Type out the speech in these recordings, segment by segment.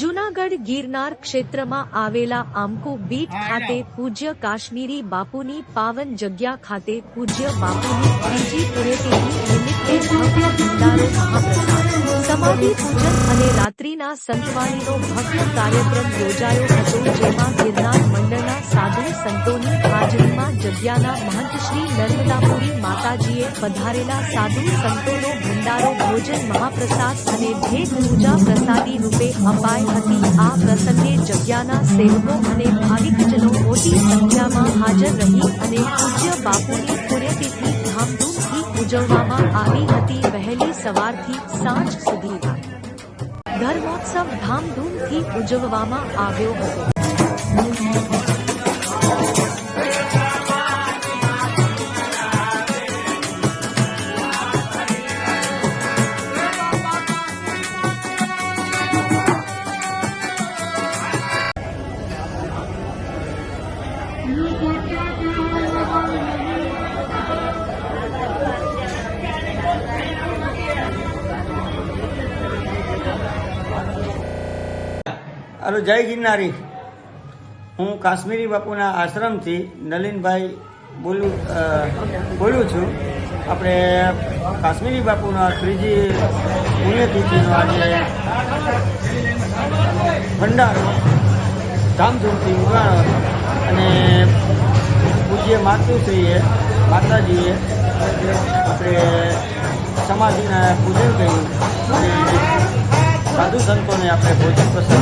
જૂનાગઢ ગિરનાર ક્ષેત્રમાં આવેલા આમકુ બીટ ખાતે પૂજ્ય કાશ્મીરી બાપુની પાવન જગ્યા ખાતે પૂજ્ય બાપુની ત્રીજી પુણ્યતિથિ નિમિત્તે ભવ્ય ભંડારો મહાપ્રસાદ સમાધિ પૂજન અને રાત્રિના સંતવાણીનો ભવ્ય કાર્યક્રમ યોજાયો હતો, જેમાં ગિરનાર મંડળના સાધુ સંતોની હાજરીમાં જગ્યાના મહંત શ્રી નર્મદાપુરી માતાજીએ પધારેલા સાધુ સંતોનો ભંડારો ભોજન મહાપ્રસાદ અને ભેટ પૂજા પ્રસાદી રૂપે અપાઈ હતી। આ પ્રસંગે જગ્યાના સેવકો અને ભાવિકજનો મોટી સંખ્યામાં હાજર રહી અને પૂજ્ય બાપુની પુણ્યતિથિ ધામધૂમથી ઉજવવામાં આવી હતી। વહેલી સવારથી સાંજ સુધી ધર્મોત્સવ ધામધૂમથી ઉજવવામાં આવ્યો હતો। हेलो, जय गिरनारी। हूँ काश्मीरी बापूना आश्रम थी नलिनभाई बोलूँ छूँ। अपने काश्मीरी बापूना त्रीजी पुण्यतिथिनो आज भंडारो धामधूमथी उजवाणो अने पूज्य मातुश्रीए माताजीए अपने समाधिना पूजन कर्युं। साधु संतों ने अपने भोजन प्रसाद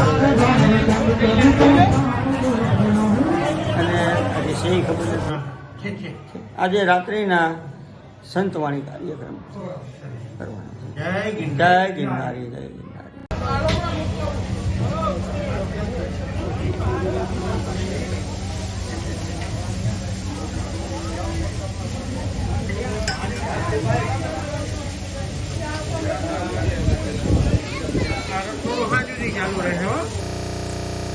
आज सही खबर आज रात्रिना संतवाणी कार्यक्रम करवाना। जय गिरनारी, जय गिरनारी। चालू रहे हो।